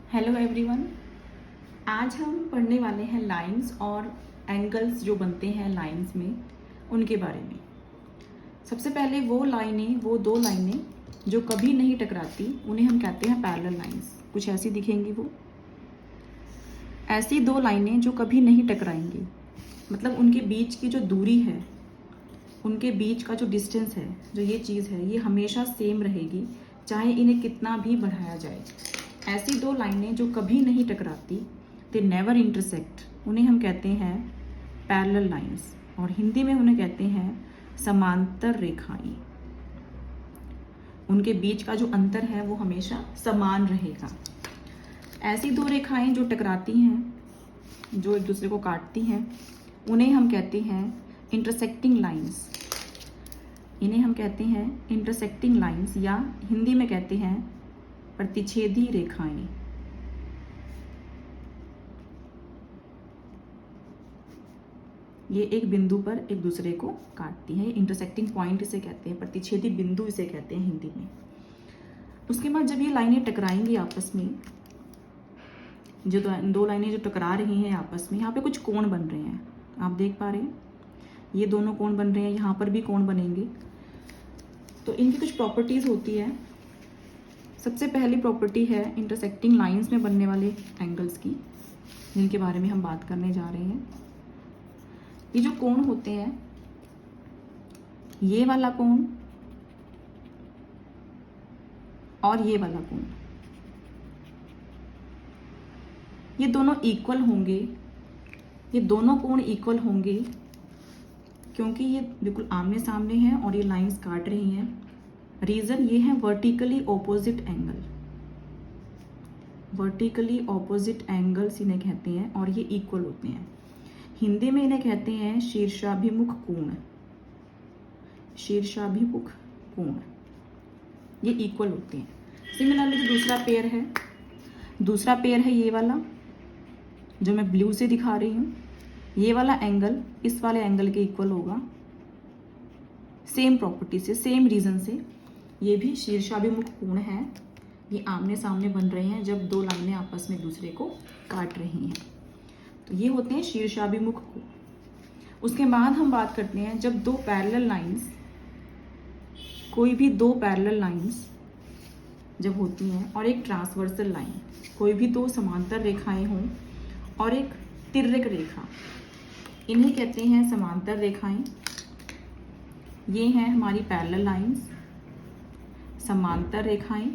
Hello everyone. आज हम पढ़ने वाले हैं लाइंस और एंगल्स जो बनते हैं लाइंस में, उनके बारे में। सबसे पहले वो दो लाइनें जो कभी नहीं टकराती, उन्हें हम कहते हैं पैरेलल लाइंस। कुछ ऐसी दिखेंगी वो। ऐसी दो लाइनें जो कभी नहीं टकराएंगी, मतलब उनके बीच की जो दूरी है, उनके बीच का जो डिस्टेंस है, जो ये चीज़ है, ये हमेशा सेम रहेगी, चाहे इन्हें कितना भी बढ़ाया जाए। ऐसी दो लाइनें जो कभी नहीं टकराती, दे नेवर इंटरसेक्ट, उन्हें हम कहते हैं पैरेलल लाइंस, और हिंदी में उन्हें कहते हैं समांतर रेखाएं। उनके बीच का जो अंतर है वो हमेशा समान रहेगा। ऐसी दो रेखाएं जो टकराती हैं, जो एक दूसरे को काटती हैं, उन्हें हम कहते हैं इंटरसेक्टिंग लाइंस। इन्हें हम कहते हैं इंटरसेक्टिंग लाइंस, या हिंदी में कहते हैं प्रतिच्छेदी रेखाएं। ये एक बिंदु पर एक दूसरे को काटती हैं। इंटरसेक्टिंग पॉइंट इसे कहते हैं, प्रतिच्छेदी बिंदु इसे कहते हैं हिंदी में। उसके बाद जब ये लाइनें टकराएंगी आपस में, जो दो लाइनें जो टकरा रही हैं आपस में, यहाँ पे कुछ कोण बन रहे हैं, आप देख पा रहे हैं। ये दोनों कोण बन रहे हैं, यहाँ पर भी कोण बनेंगे। तो इनकी कुछ प्रॉपर्टीज होती है। सबसे पहली प्रॉपर्टी है इंटरसेक्टिंग लाइंस में बनने वाले एंगल्स की, जिनके बारे में हम बात करने जा रहे हैं। ये जो कोण होते हैं, ये वाला कोण और ये वाला कोण, ये दोनों इक्वल होंगे। ये दोनों कोण इक्वल होंगे क्योंकि ये बिल्कुल आमने सामने हैं और ये लाइंस काट रही हैं। रीजन ये है vertically opposite angle. Vertically opposite angles इन्हें कहते हैं, और ये इक्वल होते हैं। हिंदी में इन्हें कहते हैं शीर्षाभिमुख कोण। शीर्षाभिमुख कोण, ये इक्वल होते हैं। सिमिलरली जो दूसरा पेयर है ये वाला, जो मैं ब्लू से दिखा रही हूँ। ये वाला एंगल इस वाले एंगल के इक्वल होगा। सेम प्रॉपर्टी से, सेम रीजन से ये भी शीर्षाभिमुख कोण है। ये आमने सामने बन रहे हैं जब दो लाइनें आपस में दूसरे को काट रही हैं, तो ये होते हैं शीर्षाभिमुख कोण। उसके बाद हम बात करते हैं जब दो पैरेलल लाइंस, कोई भी दो पैरेलल लाइंस जब होती हैं, और एक ट्रांसवर्सल लाइन, कोई भी दो समांतर रेखाएं हों और एक तिर्यक रेखा, इन्हें कहते हैं समांतर रेखाएं। ये हैं हमारी पैरेलल लाइंस, समांतर रेखाएं,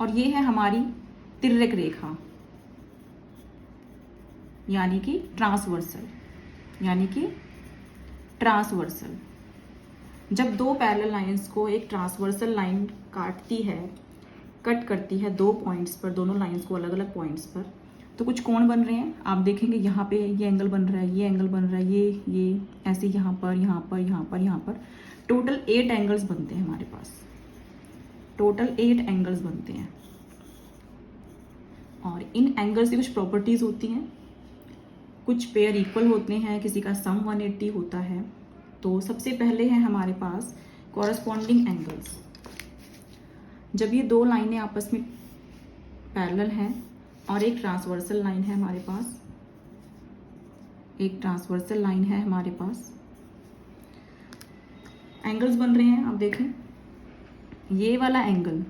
और ये है हमारी तिर्यक रेखा, यानी कि ट्रांसवर्सल। जब दो पैरेलल लाइंस को एक ट्रांसवर्सल लाइन काटती है, कट करती है दो पॉइंट्स पर, दोनों लाइंस को अलग अलग पॉइंट्स पर, तो कुछ कोण बन रहे हैं। आप देखेंगे यहाँ पे ये एंगल बन रहा है, ये एंगल बन रहा है, ये ऐसे यहाँ पर टोटल 8 एंगल्स बनते हैं हमारे पास। टोटल 8 एंगल्स बनते हैं, और इन एंगल्स की कुछ प्रॉपर्टीज होती हैं। कुछ पेयर इक्वल होते हैं, किसी का सम 180 होता है। तो सबसे पहले है हमारे पास कॉरस्पॉन्डिंग एंगल्स। जब ये दो लाइनें आपस में पैरेलल हैं और एक ट्रांसवर्सल लाइन है हमारे पास, एंगल्स बन रहे हैं। आप देखें, ये वाला एंगल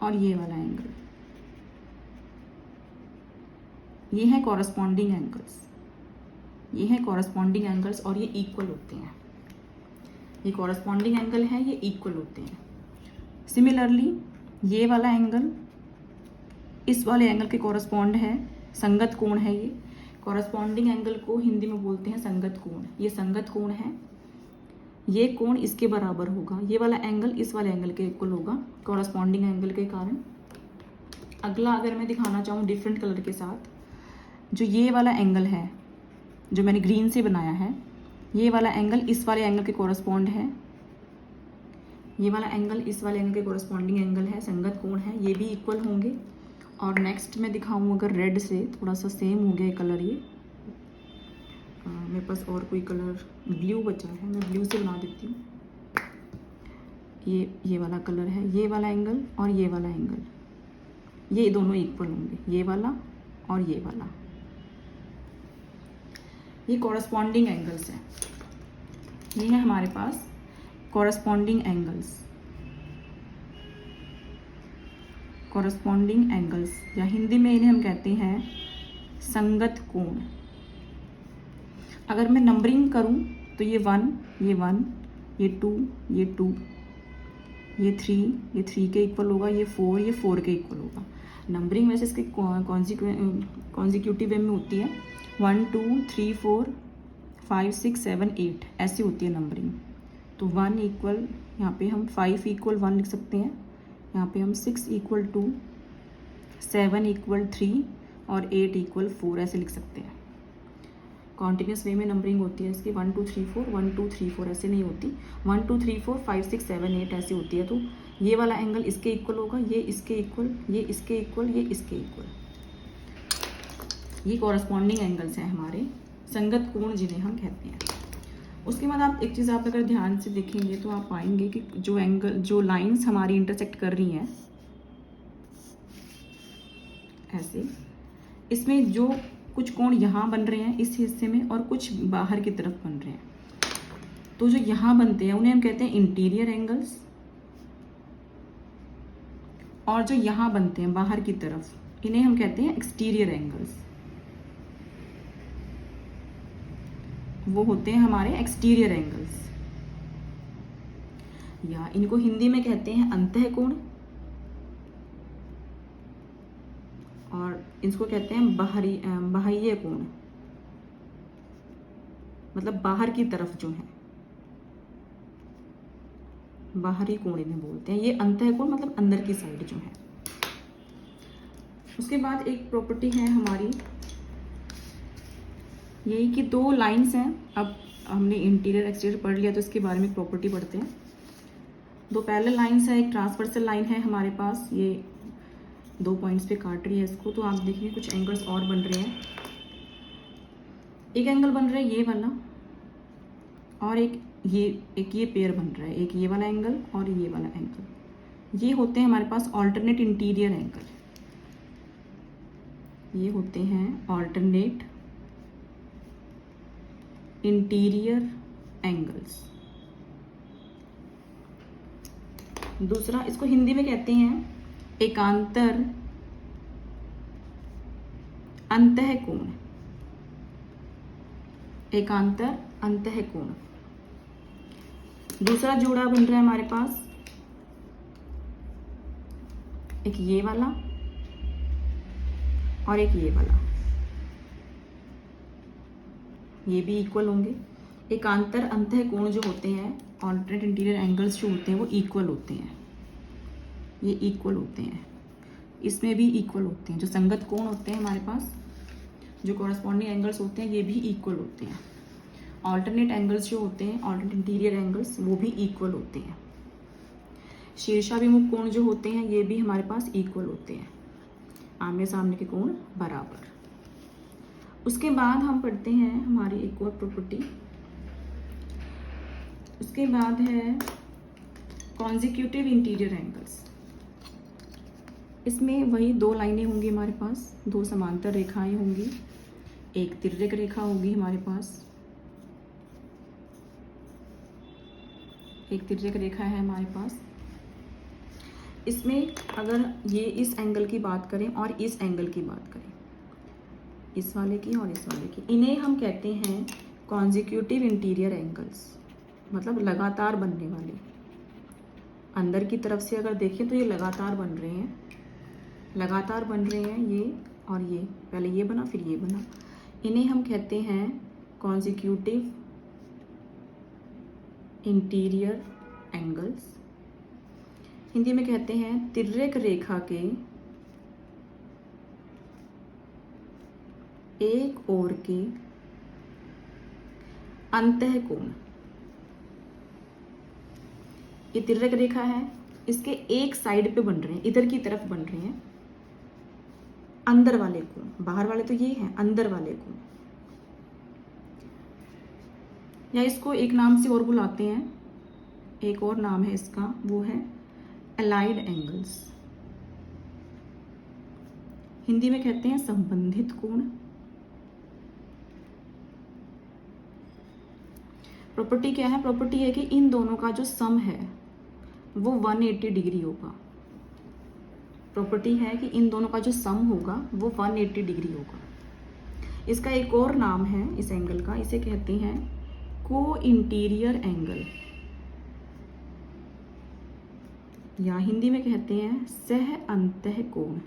और ये वाला एंगल, ये है कॉरस्पॉन्डिंग एंगल्स, और ये इक्वल होते हैं। ये कॉरस्पॉन्डिंग एंगल है, ये इक्वल होते हैं। सिमिलरली ये वाला एंगल इस वाले एंगल के कॉरस्पॉन्ड है, संगत कोण है। ये कॉरस्पॉन्डिंग एंगल को हिंदी में बोलते हैं संगत कोण। ये संगत कोण है, ये कोण इसके बराबर होगा। ये वाला एंगल इस वाले एंगल के इक्वल होगा कॉरस्पॉन्डिंग एंगल के कारण। अगला अगर मैं दिखाना चाहूँ डिफरेंट कलर के साथ, जो ये वाला एंगल है जो मैंने ग्रीन से बनाया है, ये वाला एंगल इस वाले एंगल के कॉरस्पॉन्ड है। ये वाला एंगल इस वाले एंगल के कॉरस्पॉन्डिंग एंगल है, संगत कोण है, ये भी इक्वल होंगे। और नेक्स्ट मैं दिखाऊँ अगर रेड से, थोड़ा सा सेम हो गया कलर। ये मेरे पास और कोई कलर ब्लू बचा है, मैं ब्लू से बना देती हूँ। ये वाला कलर है, ये वाला एंगल और ये वाला एंगल, ये दोनों इक्वल होंगे, ये वाला और ये वाला। ये कॉरस्पॉन्डिंग एंगल्स हैं। ये है हमारे पास कॉरस्पॉन्डिंग एंगल्स, कॉरस्पॉन्डिंग एंगल्स, या हिंदी में इन्हें हम कहते हैं संगत कोण। अगर मैं नंबरिंग करूं तो ये 1, ये 1, ये 2, ये 2, ये 3, ये 3 के इक्वल होगा, ये 4, ये 4 के इक्वल होगा। नंबरिंग वैसे इसके कॉन्जिक्यूटिव वे में होती है, 1 2 3 4 5 6 7 8 ऐसी होती है नंबरिंग। तो 1 इक्वल, यहाँ पे हम 5 इक्वल 1 लिख सकते हैं, यहाँ पे हम 6 इक्वल 2, 7 इक्वल 3 और 8 इक्वल 4 ऐसे लिख सकते हैं। कॉन्टिन्यूस वे में नंबरिंग होती है इसकी, 1 2 3 4 1 2 3 4 ऐसे नहीं होती, 1 2 3 4 5 6 7 8 ऐसी होती है। तो ये वाला एंगल इसके इक्वल होगा, ये इसके इक्वल, ये इसके इक्वल, ये इसके इक्वल। ये कॉरस्पॉन्डिंग एंगल्स हैं हमारे, संगत कोण जिन्हें हम कहते हैं। उसके बाद आप एक चीज़ आप अगर ध्यान से देखेंगे तो आप पाएंगे कि जो एंगल, जो लाइंस हमारी इंटरसेक्ट कर रही हैं ऐसे, इसमें जो कुछ कोण यहाँ बन रहे हैं इस हिस्से में और कुछ बाहर की तरफ बन रहे हैं। तो जो यहाँ बनते हैं उन्हें हम कहते हैं इंटीरियर एंगल्स, और जो यहाँ बनते हैं बाहर की तरफ इन्हें हम कहते हैं एक्सटीरियर एंगल्स। वो होते हैं हमारे एक्सटीरियर एंगल्स, या इनको हिंदी में कहते हैं अंतःकोण, और इसको कहते हैं बाह्य कोण, मतलब बाहर की तरफ जो है, बाहरी कोण इन्हें बोलते हैं। ये अंतःकोण मतलब अंदर की साइड जो है। उसके बाद एक प्रॉपर्टी है हमारी यही कि दो लाइंस हैं। अब हमने इंटीरियर एक्सटीरियर पढ़ लिया तो इसके बारे में प्रॉपर्टी पढ़ते हैं। दो पैरेलल लाइंस है, एक ट्रांसवर्सल लाइन है हमारे पास, ये 2 पॉइंट्स पे काट रही है इसको। तो आप देखिए कुछ एंगल्स और बन रहे हैं। एक एंगल बन रहा है ये वाला, और एक ये पेयर बन रहा है, एक ये वाला एंगल और ये वाला एंगल। ये होते हैं हमारे पास ऑल्टरनेट इंटीरियर एंगल। ये होते हैं ऑल्टरनेट इंटीरियर एंगल्स। दूसरा, इसको हिंदी में कहते हैं एकांतर अंतःकोण। एकांतर अंतःकोण। दूसरा जोड़ा बन रहा है हमारे पास, एक ये वाला और एक ये वाला, ये भी इक्वल होंगे। एकांतर अंतःकोण जो होते हैं, ऑल्टरनेट इंटीरियर एंगल्स जो होते हैं, वो इक्वल होते हैं। ये इक्वल होते हैं, इसमें भी इक्वल होते हैं। जो संगत कोण होते हैं हमारे पास, जो कॉरस्पॉन्डिंग एंगल्स होते हैं, ये भी इक्वल होते हैं। ऑल्टरनेट एंगल्स जो होते हैं, ऑल्टरनेट इंटीरियर एंगल्स, वो भी इक्वल होते हैं। शीर्षाभिमुख कोण जो होते हैं, ये भी हमारे पास इक्वल होते हैं, आमने सामने के कोण बराबर। उसके बाद हम पढ़ते हैं हमारी एक और प्रॉपर्टी। उसके बाद है कॉन्जिक्यूटिव इंटीरियर एंगल्स। इसमें वही दो लाइनें होंगी हमारे पास, दो समांतर रेखाएं होंगी, एक तिर्यक रेखा होगी हमारे पास, एक तिर्यक रेखा है हमारे पास। इसमें अगर ये इस एंगल की बात करें और इस एंगल की बात करें, इस वाले की और इस वाले की, इन्हें हम कहते हैं कॉन्जिक्यूटिव इंटीरियर एंगल्स, मतलब लगातार बनने वाले। अंदर की तरफ से अगर देखें तो ये लगातार बन रहे हैं, लगातार बन रहे हैं ये और ये, पहले ये बना फिर ये बना। इन्हें हम कहते हैं कॉन्जिक्यूटिव इंटीरियर एंगल्स। हिंदी में कहते हैं तिर्यक रेखा के एक ओर के अंतःकोण। ये तिर्यक रेखा है, इसके एक साइड पे बन रहे हैं, इधर की तरफ बन रहे हैं अंदर वाले कोण। बाहर वाले तो ये हैं, अंदर वाले कोण, या इसको एक नाम से और बुलाते हैं एक और नाम है इसका, वो है अलाइड एंगल्स। हिंदी में कहते हैं संबंधित कोण। प्रॉपर्टी क्या है? प्रॉपर्टी है कि इन दोनों का जो सम है वो 180 डिग्री होगा। प्रॉपर्टी है कि इन दोनों का जो सम होगा वो 180 डिग्री होगा। इसका एक और नाम है इस एंगल का, इसे कहते हैं को इंटीरियर एंगल, या हिंदी में कहते हैं सह अंतः कोण।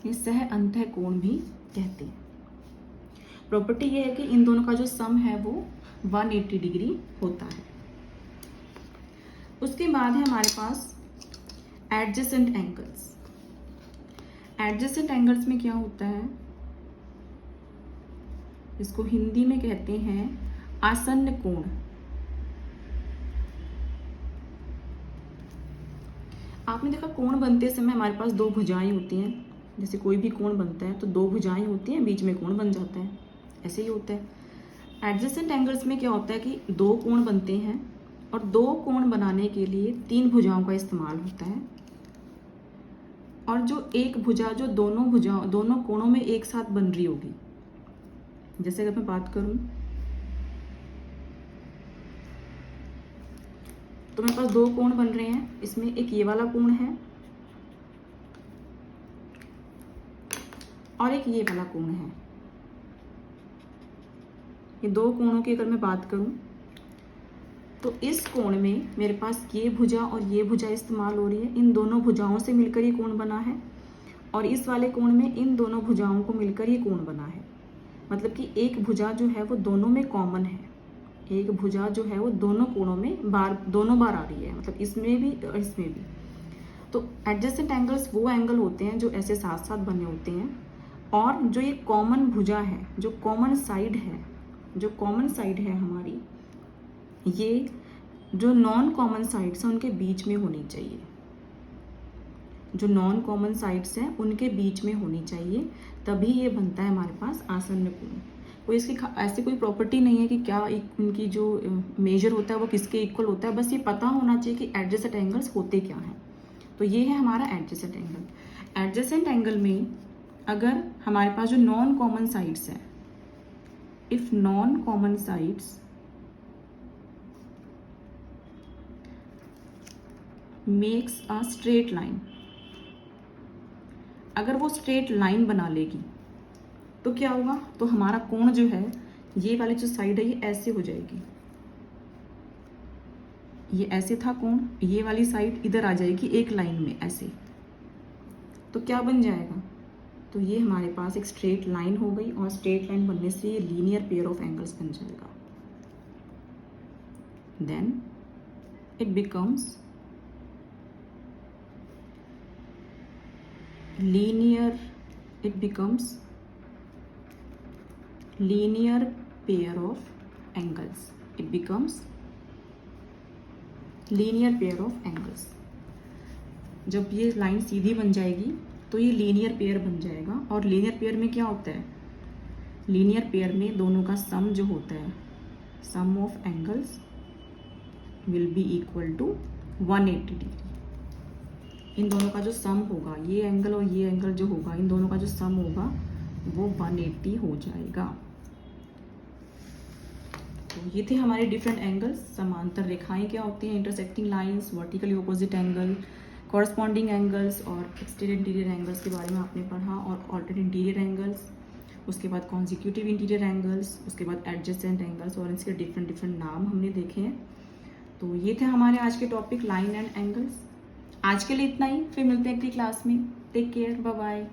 ये सह अंतः कोण भी कहते हैं। प्रॉपर्टी ये है कि इन दोनों का जो सम है वो 180 डिग्री होता है। उसके बाद है हमारे पास एडजेसेंट एंगल्स। एडजेसेंट एंगल्स में क्या होता है? इसको हिंदी में कहते हैं आसन्न कोण। आपने देखा कोण बनते समय हमारे पास दो भुजाएं होती हैं। जैसे कोई भी कोण बनता है तो दो भुजाएं होती हैं, बीच में कोण बन जाता है, ऐसे ही होता है। एडजेसेंट एंगल्स में क्या होता है कि दो कोण बनते हैं और दो कोण बनाने के लिए तीन भुजाओं का इस्तेमाल होता है। और जो एक भुजा जो दोनों कोणों में एक साथ बन रही होगी, जैसे अगर मैं बात करूं तो मेरे पास दो कोण बन रहे हैं। इसमें एक ये वाला कोण है और एक ये वाला कोण है। ये दो कोणों की अगर मैं बात करूं तो इस कोण में मेरे पास ये भुजा और ये भुजा इस्तेमाल हो रही है। इन दोनों भुजाओं से मिलकर ये कोण बना है और इस वाले कोण में इन दोनों भुजाओं को मिलकर ये कोण बना है। मतलब कि एक भुजा जो है वो दोनों में कॉमन है। एक भुजा जो है वो दोनों कोणों में दोनों बार आ रही है, मतलब इसमें भी और इसमें भी। तो एडजेसेंट एंगल्स वो एंगल होते हैं जो ऐसे साथ साथ बने होते हैं और जो ये कॉमन भुजा है, जो कॉमन साइड है हमारी, ये जो नॉन कॉमन साइड्स हैं उनके बीच में होनी चाहिए। जो नॉन कॉमन साइड्स हैं उनके बीच में होनी चाहिए, तभी ये बनता है हमारे पास आसन्न कोण। कोई इसकी ऐसी कोई प्रॉपर्टी नहीं है कि क्या इनकी जो मेजर होता है वो किसके इक्वल होता है। बस ये पता होना चाहिए कि एडजेसेंट एंगल्स होते क्या हैं। तो ये है हमारा एडजेसेंट एंगल। एडजेसेंट एंगल में अगर हमारे पास जो नॉन कॉमन साइड्स हैं, if non common sides makes a straight line, अगर वो स्ट्रेट लाइन बना लेगी तो क्या होगा? तो हमारा कोण जो है, ये वाली जो साइड है ये ऐसे हो जाएगी। ये ऐसे था कोण, ये वाली साइड इधर आ जाएगी एक लाइन में ऐसे। तो क्या बन जाएगा? तो ये हमारे पास एक स्ट्रेट लाइन हो गई और स्ट्रेट लाइन बनने से ये लीनियर पेयर ऑफ एंगल्स बन जाएगा। Then it becomes linear pair of angles. It becomes linear pair of angles. जब ये लाइन सीधी बन जाएगी तो ये लीनियर पेयर बन जाएगा। और लीनियर पेयर में क्या होता है? लीनियर पेयर में दोनों का सम जो होता है, sum of angles will be equal to 180 degree. इन दोनों का जो सम होगा, ये एंगल और ये एंगल जो होगा, इन दोनों का जो सम होगा वो 180 हो जाएगा। तो ये थे हमारे डिफरेंट एंगल्स। समांतर रेखाएं क्या होती हैं? Intersecting lines, vertically opposite angle, corresponding angles और एक्सटीरियर इंटीरियर एंगल्स के बारे में आपने पढ़ा। और ऑल्टरनेट इंटीरियर एंगल्स, उसके बाद कॉन्जिक्यूटिव इंटीरियर एंगल्स, उसके बाद एडजेसेंट एंगल्स और इसके डिफरेंट नाम हमने देखे हैं। तो ये थे हमारे आज के टॉपिक लाइन एंड एंगल्स। आज के लिए इतना ही, फिर मिलते हैं अगली क्लास में। Take care, bye bye.